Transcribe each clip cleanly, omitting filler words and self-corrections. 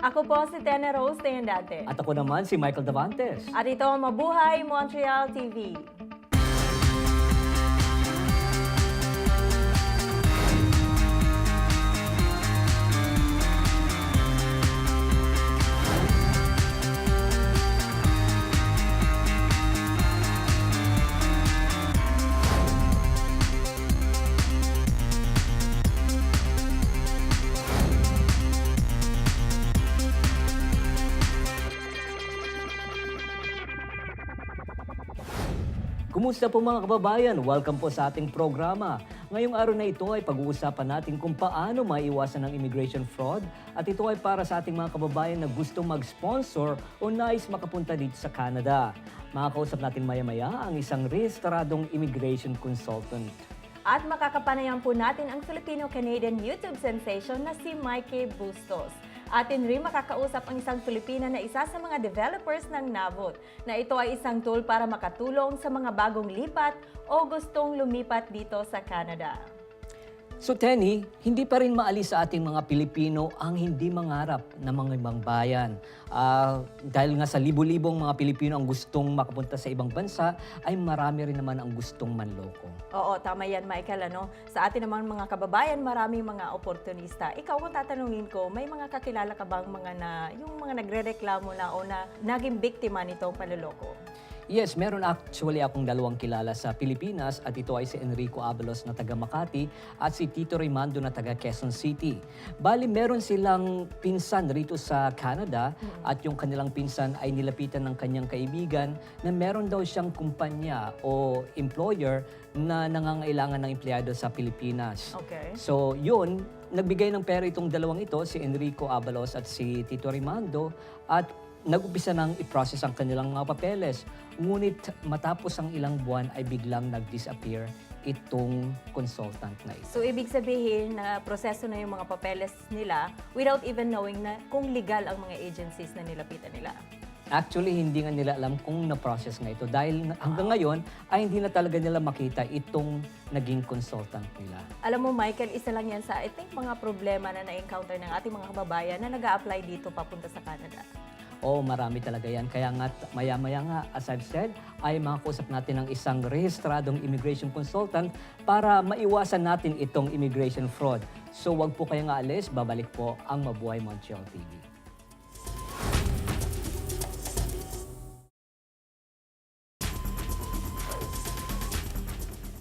Ako po si Tene Rose Tayandate. At ako naman si Michael Davantes. At ito ang Mabuhay Montreal TV. Kumusta po mga kababayan? Welcome po sa ating programa. Ngayong araw na ito ay pag-uusapan natin kung paano maiwasan ang immigration fraud at ito ay para sa ating mga kababayan na gusto mag-sponsor o nais makapunta dito sa Canada. Makakausap natin maya-maya ang isang rehistradong immigration consultant. At makakapanayan po natin ang Filipino-Canadian YouTube sensation na si Micky Bustos. Atin rin makakausap ang isang Pilipina na isa sa mga developers ng Navut, na ito ay isang tool para makatulong sa mga bagong lipat o gustong lumipat dito sa Canada. So Tenny, hindi pa rin maalis sa ating mga Pilipino ang hindi mangarap na mga ibang bayan. Dahil nga sa libo-libong mga Pilipino ang gustong makapunta sa ibang bansa, ay marami rin naman ang gustong manloko. Oo, tama yan, Michael. Sa atin naman mga kababayan, maraming mga oportunista. Ikaw, kung tatanungin ko, may mga kakilala ka bang yung mga nagre-reklamo na o na naging biktima nitong panloloko? Yes, meron actually akong dalawang kilala sa Pilipinas at ito ay si Enrico Avalos na taga Makati at si Tito Raymando na taga Quezon City. Bali, meron silang pinsan rito sa Canada at yung kanilang pinsan ay nilapitan ng kanyang kaibigan na meron daw siyang kumpanya o employer na nangangailangan ng empleyado sa Pilipinas. Okay. So yun, nagbigay ng pera itong dalawang ito, si Enrico Avalos at si Tito Raymando, at nag-umpisa nang i-process ang kanilang mga papeles. Ngunit matapos ang ilang buwan ay biglang nag-disappear itong consultant na ito. So, ibig sabihin na proseso na yung mga papeles nila without even knowing na kung legal ang mga agencies na nilapitan nila. Actually, hindi nga nila alam kung na-process nga ito dahil hanggang ngayon ay hindi na talaga nila makita itong naging consultant nila. Alam mo, Michael, isa lang yan sa, I think, mga problema na na-encounter ng ating mga kababayan na nag-a-apply dito papunta sa Canada. Oo, marami talaga yan. Kaya nga, maya-maya nga, as I've said, ay makakausap natin ng isang rehistradong immigration consultant para maiwasan natin itong immigration fraud. So, wag po kayong aalis, babalik po ang Mabuhay Montreal TV.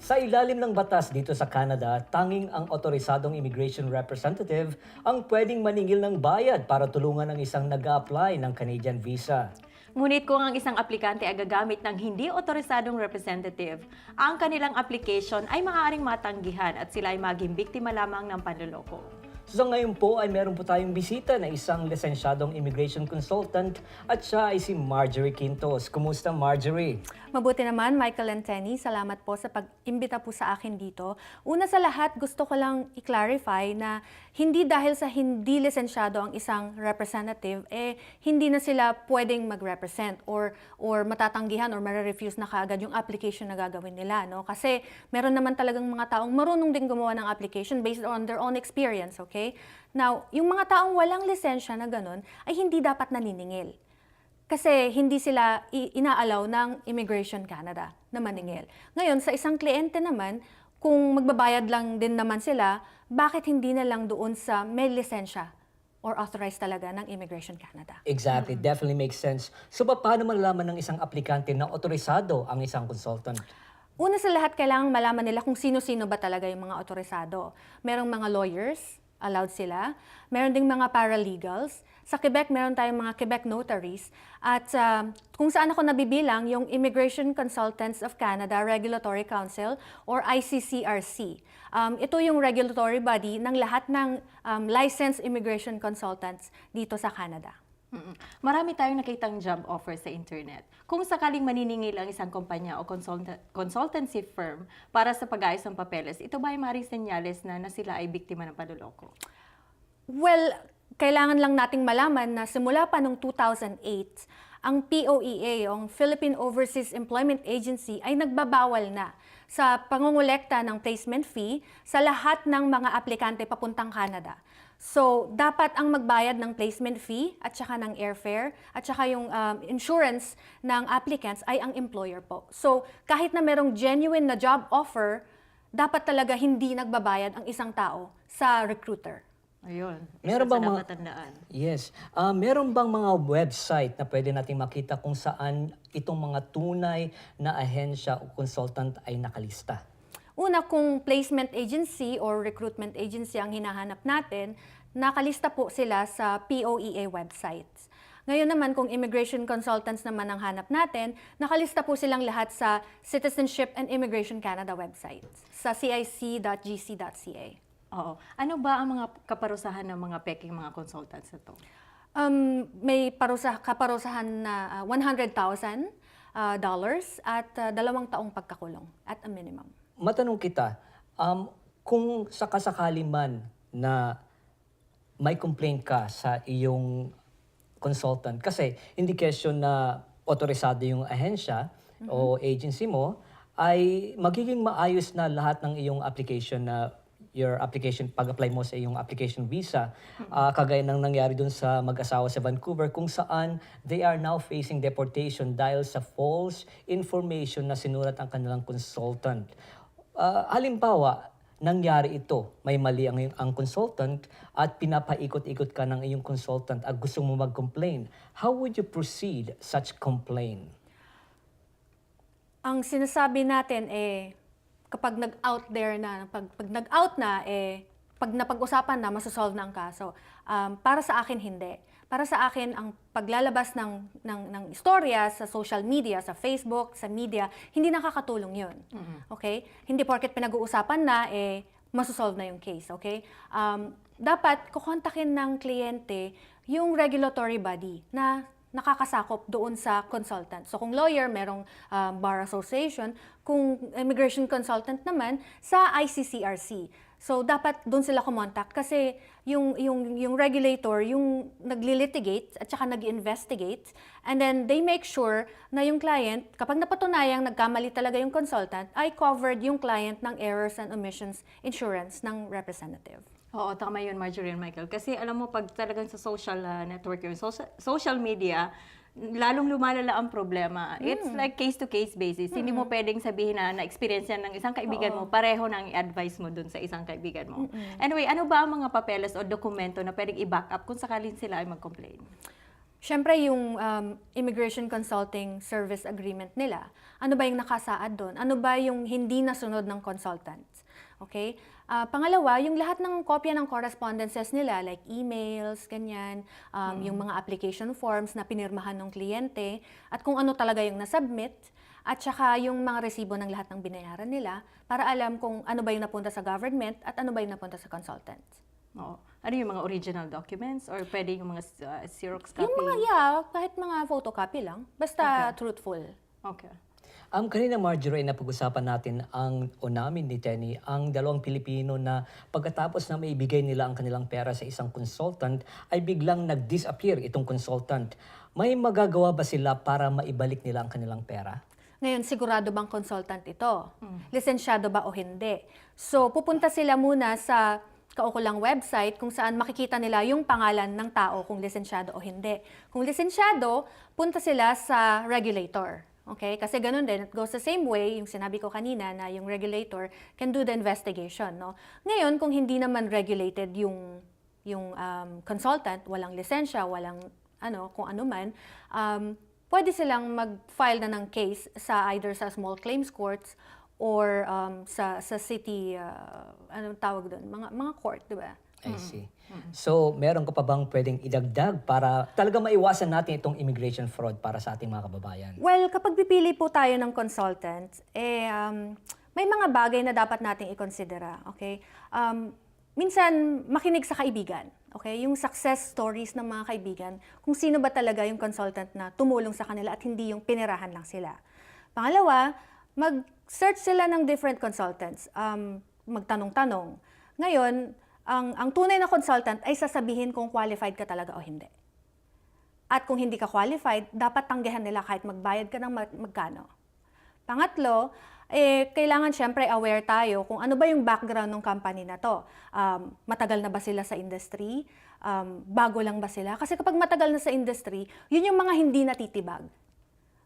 Sa ilalim ng batas dito sa Canada, tanging ang otorisadong immigration representative ang pwedeng maningil ng bayad para tulungan ang isang nag-a-apply ng Canadian visa. Ngunit kung ang isang aplikante ay gagamit ng hindi otorisadong representative, ang kanilang application ay maaaring matanggihan at sila ay maging biktima lamang ng panloloko. So ngayon po ay meron po tayong bisita na isang lisensyadong immigration consultant at siya ay si Marjorie Quintos. Kumusta, Marjorie? Mabuti naman, Michael and Tenny. Salamat po sa pag-imbita po sa akin dito. Una sa lahat, gusto ko lang i-clarify na hindi dahil sa hindi lisensyado ang isang representative, hindi na sila pwedeng mag-represent or matatanggihan or ma-refuse na kaagad yung application na gagawin nila. No? Kasi meron naman talagang mga taong marunong din gumawa ng application based on their own experience. Okay? Now, yung mga taong walang lisensya na ganun ay hindi dapat naniningil. Kasi hindi sila inaalaw ng Immigration Canada na maningil. Ngayon, sa isang kliyente naman, kung magbabayad lang din naman sila, bakit hindi na lang doon sa may lisensya or authorized talaga ng Immigration Canada? Exactly, definitely makes sense. So paano malalaman ng isang aplikante na otorisado ang isang consultant? Una sa lahat, kailangan malaman nila kung sino-sino ba talaga yung mga otorisado. Merong mga lawyers, allowed sila. Meron ding mga paralegals. Sa Quebec, meron tayong mga Quebec notaries. At kung saan ako nabibilang, yung Immigration Consultants of Canada Regulatory Council or ICCRC. Ito yung regulatory body ng lahat ng licensed immigration consultants dito sa Canada. Marami tayong nakitang job offer sa internet. Kung sakaling maniningil ang isang kumpanya o consultancy firm para sa pag-ayos ng papeles, ito ba ay maaaring senyales na sila ay biktima ng panloloko? Well, kailangan lang nating malaman na simula pa noong 2008, ang POEA, ang Philippine Overseas Employment Agency, ay nagbabawal na sa pangungulekta ng placement fee sa lahat ng mga aplikante papuntang Canada. So, dapat ang magbayad ng placement fee at saka ng airfare at saka yung insurance ng applicants ay ang employer po. So, kahit na merong genuine na job offer, dapat talaga hindi nagbabayad ang isang tao sa recruiter. Ayun. Meron isa bang sa mga- dapat tandaan. Yes. Meron bang mga website na pwede nating makita kung saan itong mga tunay na ahensya o consultant ay nakalista? Una, kung placement agency or recruitment agency ang hinahanap natin, nakalista po sila sa POEA websites. Ngayon naman, kung immigration consultants naman ang hanap natin, nakalista po silang lahat sa Citizenship and Immigration Canada websites, sa cic.gc.ca. Oo. Ano ba ang mga kaparusahan ng mga peking mga consultants na to? May kaparusahan na $100,000 at 2 taong pagkakulong at a minimum. Matanong kita, kung sakasakali man na may complaint ka sa iyong consultant, kasi hindi question na otorisado yung ahensya o agency mo, ay magiging maayos na lahat ng iyong application na your application, pag-apply mo sa iyong application visa, kagaya ng nangyari dun sa mag-asawa sa Vancouver, kung saan they are now facing deportation dahil sa false information na sinulat ang kanilang consultant. Halimbawa, nangyari ito, may mali ang consultant at pinapaikot-ikot ka ng iyong consultant at gusto mo mag-complain. How would you proceed such complaint? Ang sinasabi natin kapag nag-out there na, pag nag-out na, pag napag-usapan na, masosolve na ang kaso. Para sa akin, hindi. Para sa akin, ang paglalabas ng istorya sa social media, sa Facebook, sa media, hindi nakakatulong yun. Okay? Hindi porket pinag-uusapan na, masosolve na yung case. Okay? Dapat kukontakin ng kliyente yung regulatory body na nakakasakop doon sa consultant. So kung lawyer, merong bar association. Kung immigration consultant naman, sa ICCRC. So dapat doon sila kumontak kasi yung regulator, yung nagli-litigate at saka nag-investigate, and then they make sure na yung client, kapag napatunayang nagkamali talaga yung consultant, ay covered yung client ng errors and omissions insurance ng representative. Oo, tama yun, Marjorie and Michael. Kasi alam mo, pag talagang sa social network yun, social media, lalong lumalala ang problema. It's like case-to-case basis. Hindi mo pwedeng sabihin na na-experience yan ng isang kaibigan mo, pareho ng i-advise mo dun sa isang kaibigan mo. Anyway, ano ba ang mga papeles o dokumento na pwedeng i-back up kung sakalin sila ay mag-complain? Siyempre, yung immigration consulting service agreement nila, ano ba yung nakasaad doon? Ano ba yung hindi nasunod ng consultants? Okay? Pangalawa, yung lahat ng kopya ng correspondences nila, like emails, ganyan, yung mga application forms na pinirmahan ng kliyente, at kung ano talaga yung nasubmit, at saka yung mga resibo ng lahat ng binayaran nila, para alam kung ano ba yung napunta sa government at ano ba yung napunta sa consultants. Oo. Ano yung mga original documents or pwede yung mga Xerox copy? Yung mga, kahit mga photocopy lang, basta truthful. Okay. Kanina, Marjorie, napag-usapan natin namin ni Tenny, ang dalawang Pilipino na pagkatapos na maibigay nila ang kanilang pera sa isang consultant, ay biglang nag-disappear itong consultant. May magagawa ba sila para maibalik nila ang kanilang pera? Ngayon, sigurado bang consultant ito? Lisensyado ba o hindi? So, pupunta sila muna sa kaukulang website kung saan makikita nila yung pangalan ng tao kung lisensyado o hindi. Kung lisensyado, punta sila sa regulator. Okay? Kasi ganun din, it goes the same way, yung sinabi ko kanina na yung regulator can do the investigation. No? Ngayon, kung hindi naman regulated yung consultant, walang lisensya, walang kung ano man, pwede silang mag-file na ng case sa either sa small claims courts or sa city, anong tawag doon? Mga court, di ba? I see. So, meron ka pa bang pwedeng idagdag para talaga maiwasan natin itong immigration fraud para sa ating mga kababayan? Well, kapag pipili po tayo ng consultant, may mga bagay na dapat nating ikonsidera. Okay? Minsan, makinig sa kaibigan. Okay? Yung success stories ng mga kaibigan, kung sino ba talaga yung consultant na tumulong sa kanila at hindi yung pinirahan lang sila. Pangalawa, mag-search sila ng different consultants. Magtanong-tanong. Ngayon, ang tunay na consultant ay sasabihin kung qualified ka talaga o hindi. At kung hindi ka qualified, dapat tanggihan nila kahit magbayad ka ng magkano. Pangatlo, kailangan syempre aware tayo kung ano ba yung background ng company na to. Matagal na ba sila sa industry? Bago lang ba sila? Kasi kapag matagal na sa industry, yun yung mga hindi natitibag.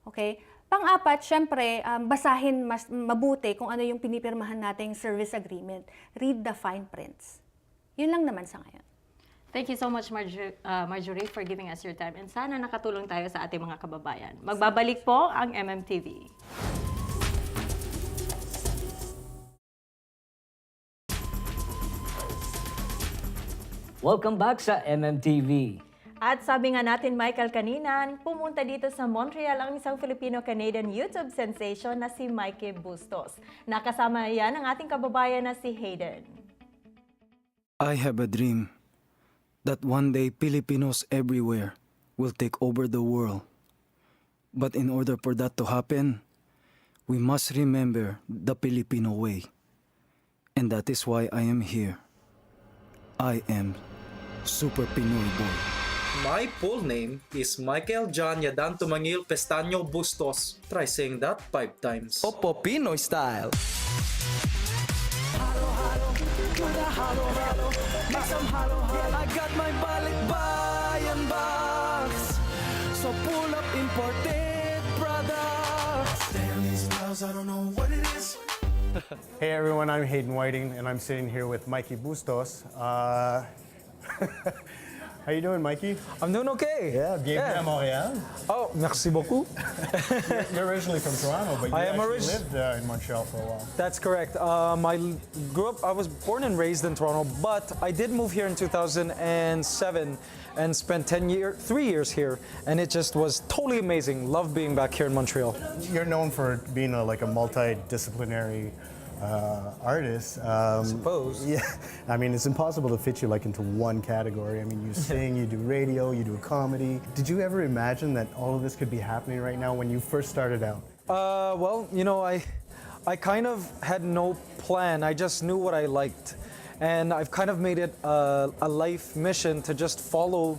Okay? Pang-apat, syempre, basahin mas mabuti kung ano yung pinipirmahan nating service agreement. Read the fine prints. Yun lang naman sa ngayon. Thank you so much, Marjorie, for giving us your time. And sana nakatulong tayo sa ating mga kababayan. Magbabalik po ang MMTV. Welcome back sa MMTV. At sabi nga natin, Michael, kanina, pumunta dito sa Montreal ang isang Filipino-Canadian YouTube sensation na si Micky Bustos. Nakasama yan ang ating kababayan na si Hayden. I have a dream that one day Filipinos everywhere will take over the world. But in order for that to happen, we must remember the Filipino way. And that is why I am here. I am Super Pinoy Boy. My full name is Michael John Yadan Tumangil Pestaño Bustos. Try saying that 5 times. Opo Pinoy style. I got my balikbayan box. So pull up imported products. Daily styles, I don't know what it is. Hey everyone, I'm Hayden Whiting, and I'm sitting here with Micky Bustos. How you doing, Mikey? I'm doing okay. Yeah, bienvenue à Montréal. Oh, merci beaucoup. You're originally from Toronto, but you I am actually orig- lived in Montreal for a while. That's correct. I was born and raised in Toronto, but I did move here in 2007 and spent 3 years here, and it just was totally amazing. Love being back here in Montreal. You're known for being like a multidisciplinary artist. Suppose. Yeah, I mean, it's impossible to fit you like into one category. I mean, you sing, you do radio, you do comedy. Did you ever imagine that all of this could be happening right now when you first started out? Well, you know, I kind of had no plan. I just knew what I liked. And I've kind of made it a life mission to just do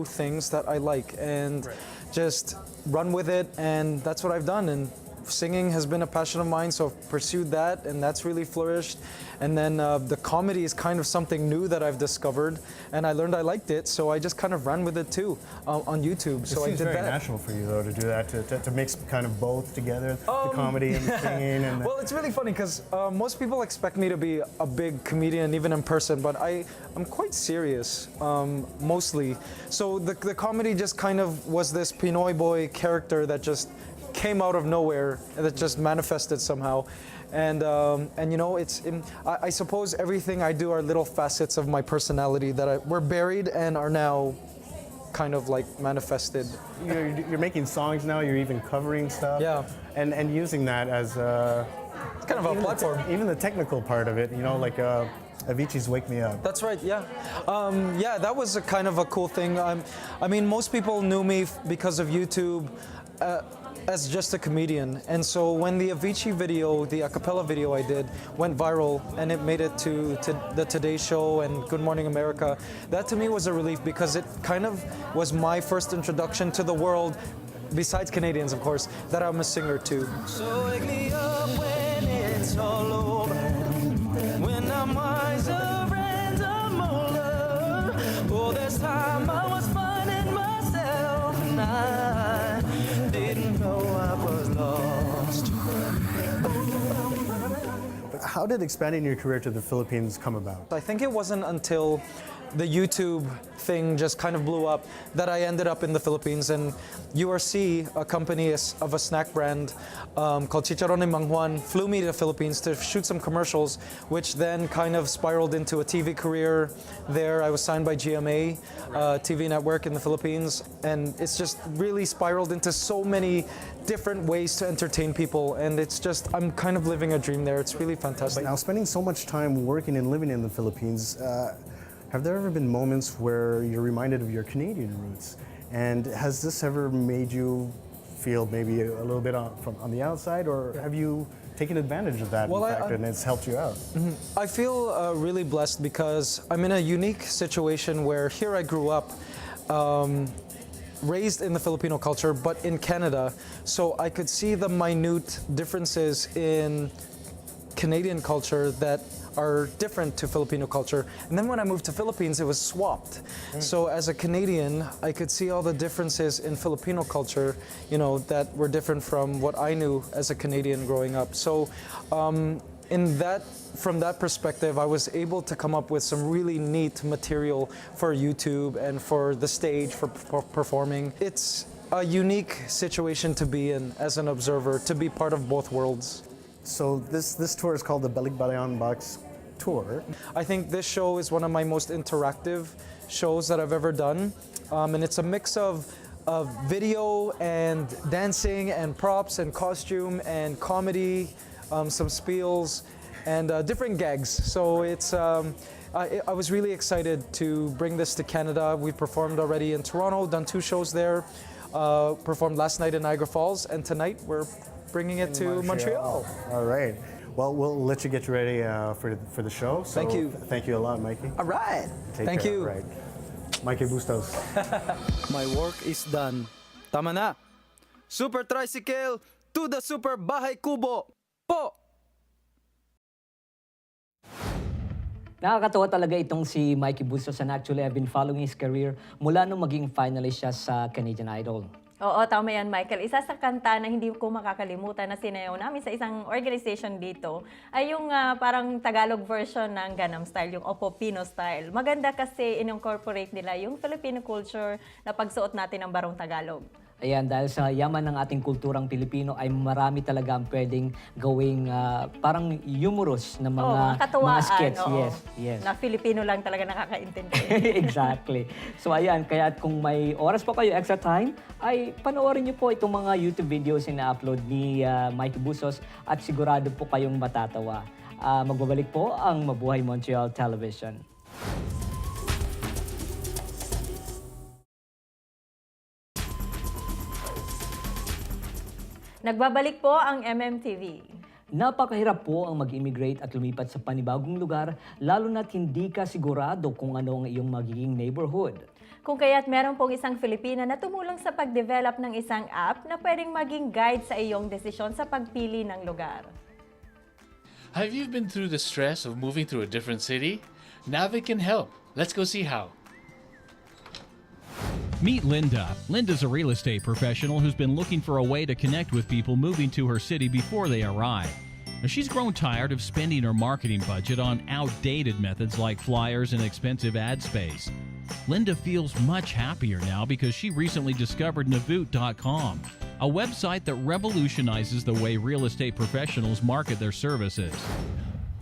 things that I like and just run with it. And that's what I've done. And singing has been a passion of mine, so I've pursued that, and that's really flourished. And then the comedy is kind of something new that I've discovered, and I learned I liked it, so I just kind of ran with it too on YouTube. So It I seems did very that. natural for you though to do that, to mix kind of both together, the comedy and the singing. And Well, it's really funny because most people expect me to be a big comedian, even in person, but I'm quite serious, mostly. So the comedy just kind of was this Pinoy boy character that just came out of nowhere, that just manifested somehow. And you know, I suppose everything I do are little facets of my personality that were buried and are now kind of like manifested. you're making songs now. You're even covering stuff. Yeah. And using that as It's kind of a platform. even the technical part of it. You know, like Avicii's "Wake Me Up." That's right, yeah. Yeah, that was a kind of a cool thing. I mean, most people knew me because of YouTube as just a comedian. And so when the Avicii video, the a cappella video I did, went viral and it made it to the Today Show and Good Morning America, that to me was a relief because it kind of was my first introduction to the world, besides Canadians, of course, that I'm a singer too. So wake me up when it's all over, when I'm wiser and I'm older. Oh, this time I was finding myself and I didn't know I was lost. How did expanding your career to the Philippines come about? I think it wasn't until the YouTube thing just kind of blew up that I ended up in the Philippines, and URC, a company of a snack brand called Chicharon y Mangjuan, flew me to the Philippines to shoot some commercials, which then kind of spiraled into a TV career there. I was signed by GMA TV network in the Philippines, and it's just really spiraled into so many different ways to entertain people, and it's just, I'm kind of living a dream there. It's really fantastic. Now, spending so much time working and living in the Philippines, have there ever been moments where you're reminded of your Canadian roots? And has this ever made you feel maybe a little bit on the outside, or have you taken advantage of that, Well, in fact, and it's helped you out? I feel really blessed because I'm in a unique situation where here I grew up. raised in the Filipino culture, but in Canada, so I could see the minute differences in Canadian culture that are different to Filipino culture. And then when I moved to Philippines, it was swapped. So as a Canadian, I could see all the differences in Filipino culture, you know, that were different from what I knew as a Canadian growing up. So from that perspective, I was able to come up with some really neat material for YouTube and for the stage, for performing. It's a unique situation to be in as an observer, to be part of both worlds. So this tour is called the Balikbayan Box Tour. I think this show is one of my most interactive shows that I've ever done. And it's a mix of video and dancing and props and costume and comedy, some spiels and different gags. So it's I was really excited to bring this to Canada. We performed already in Toronto, done 2 shows there, performed last night in Niagara Falls, and tonight we're bringing it to Montreal. All right. Well, we'll let you get ready for the show. So Thank you. Thank you a lot, Mikey. All right. Take Thank care. you. All right. Micky Bustos. My work is done. Tama na. Super tricycle to the super bahay kubo. Po! Nakakatawa talaga itong si Micky Bustos, and actually I've been following his career mula nung maging finalist siya sa Canadian Idol. Oo, tama yan, Michael. Isa sa kanta na hindi ko makakalimutan na sinayaw namin sa isang organization dito ay yung parang Tagalog version ng Gangnam Style, yung Opo Pino Style. Maganda kasi in-incorporate nila yung Filipino culture na pagsuot natin ng barong Tagalog. Ayan, dahil sa yaman ng ating kulturang Pilipino ay marami talaga ang pwedeng gawing parang humorous na mga skits. Oo. Yes, yes. Na Filipino lang talaga nakakaintindi. Exactly. So ayan, kaya kung may oras pa kayo, extra time, ay panoorin niyo po itong mga YouTube videos na upload ni Micky Bustos at sigurado po kayong matatawa. Magbabalik po ang Mabuhay Montreal Television. Nagbabalik po ang MMTV. Napakahirap po ang mag-immigrate at lumipat sa panibagong lugar, lalo na't hindi ka sigurado kung ano ang iyong magiging neighborhood. Kung kaya't meron pong isang Filipina na tumulong sa pag-develop ng isang app na pwedeng maging guide sa iyong desisyon sa pagpili ng lugar. Have you been through the stress of moving to a different city? Navut can help. Let's go see how. Meet Linda. Linda's a real estate professional who's been looking for a way to connect with people moving to her city before they arrive. Now, she's grown tired of spending her marketing budget on outdated methods like flyers and expensive ad space. Linda feels much happier now because she recently discovered Navut.com, a website that revolutionizes the way real estate professionals market their services.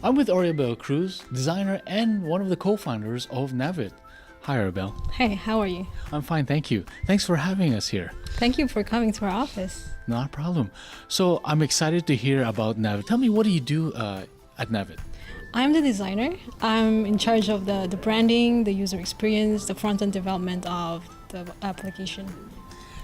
I'm with Oriabel Cruz, designer and one of the co-founders of Navut. Hi, Arabelle. Hey, how are you? I'm fine, thank you. Thanks for having us here. Thank you for coming to our office. Not a problem. So I'm excited to hear about Navut. Tell me, what do you do at Navut? I'm the designer. I'm in charge of the branding, the user experience, the front-end development of the application.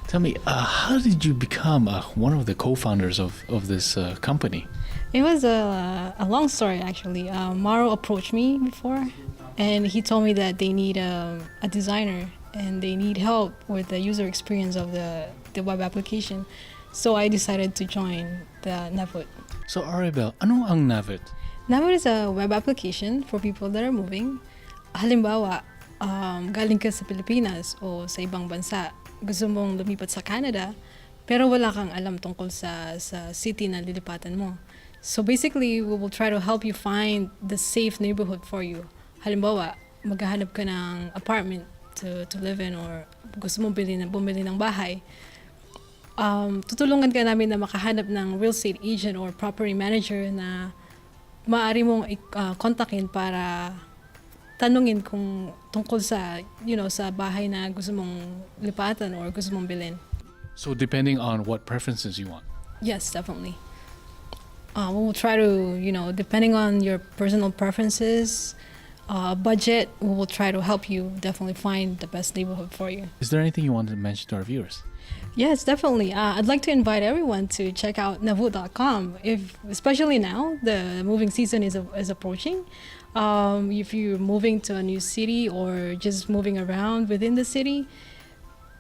Tell me, how did you become one of the co-founders of this company? It was a long story, actually. Maro approached me before, and he told me that they need a designer and they need help with the user experience of the web application. So I decided to join the Navut. So Arabelle, ano ang Navut? Navut is a web application for people that are moving. Halimbawa, galing ka sa Pilipinas o sa ibang bansa, gusto mong lumipat sa Canada, pero wala kang alam tungkol sa city na lilipatan mo. So basically, we will try to help you find the safe neighborhood for you. Halimbawa, maghahanap ka ng apartment to live in or gusto mong bumili ng bahay. Tutulungan ka namin na makahanap ng real estate agent or property manager na maaari mong kontakin para tanungin kung tungkol sa, sa bahay na gusto mong lipatan or gusto mong bilhin. So depending on what preferences you want? Yes, definitely. We will try to, depending on your personal preferences, budget, we will try to help you definitely find the best neighborhood for you. Is there anything you want to mention to our viewers? Yes, definitely. I'd like to invite everyone to check out Navut.com. Especially now, the moving season is approaching. If you're moving to a new city or just moving around within the city,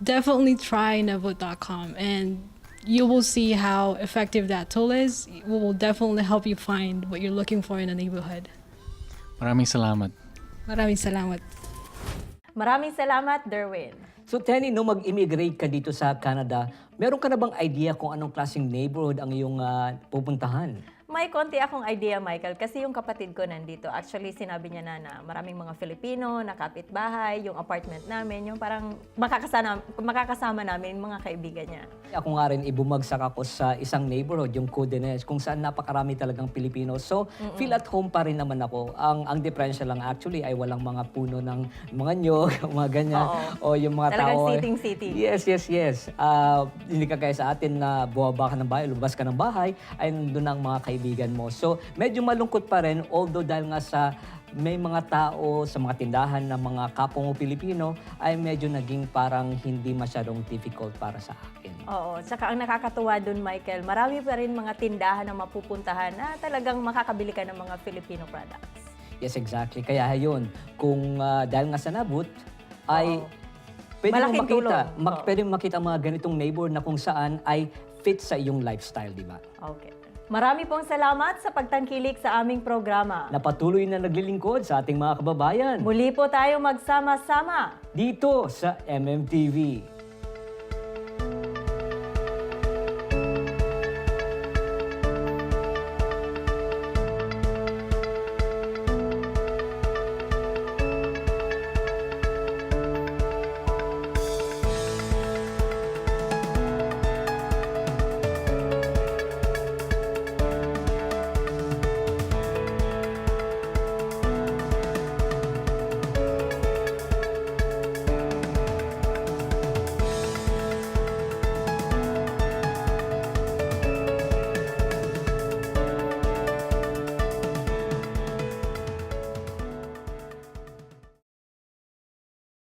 definitely try Navut.com, and you will see how effective that tool is. It will definitely help you find what you're looking for in a neighborhood. Maraming salamat. Maraming salamat. Maraming salamat, Derwin. So Tenny, nung mag-immigrate ka dito sa Canada, meron ka na bang idea kung anong klaseng neighborhood ang iyong pupuntahan? May konti akong idea, Michael, kasi yung kapatid ko nandito, actually sinabi niya na maraming mga Filipino, na kapitbahay, yung apartment namin, yung parang makakasama namin mga kaibigan niya. Ako nga rin, ibumagsak ako sa isang neighborhood, yung Codenes, kung saan napakarami talagang Pilipino. So, feel at home pa rin naman ako. Ang diferensya lang actually ay walang mga puno ng mga nyog, mga ganyan. O yung mga Talagang tao. sitting city. Yes. Hindi ka kaya sa atin na buwaba ka ng bahay, lumabas ka ng bahay, ay nandun ang mga kaibigan mo. So, medyo malungkot pa rin, although dahil nga sa may mga tao sa mga tindahan ng mga kapwa mo Pilipino ay medyo naging parang hindi masyadong difficult para sa akin. Oo, tsaka ang nakakatuwa dun, Michael, marami pa rin mga tindahan na mapupuntahan na talagang makakabili ka ng mga Filipino products. Yes, exactly. Kaya yun, kung dahil nga sa Navut, ay pwede mong Malaking makita, tulong. pwede mong makita mga ganitong neighbor na kung saan ay fit sa iyong lifestyle, di ba? Okay. Marami pong salamat sa pagtangkilik sa aming programa. Na patuloy na naglilingkod sa ating mga kababayan Muli po tayo magsama-sama. dito sa MMTV.